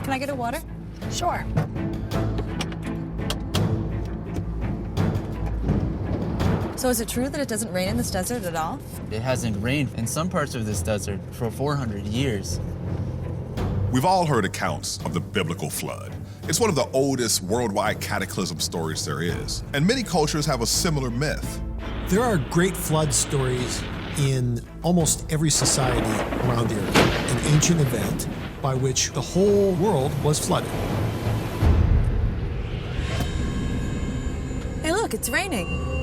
Can I get a water? Sure. So is it true that it doesn't rain in this desert at all? It hasn't rained in some parts of this desert for 400 years. We've all heard accounts of the biblical flood. It's one of the oldest worldwide cataclysm stories there is, and many cultures have a similar myth. There are great flood stories in almost every society around the earth, an ancient event by which the whole world was flooded. Hey, look, it's raining.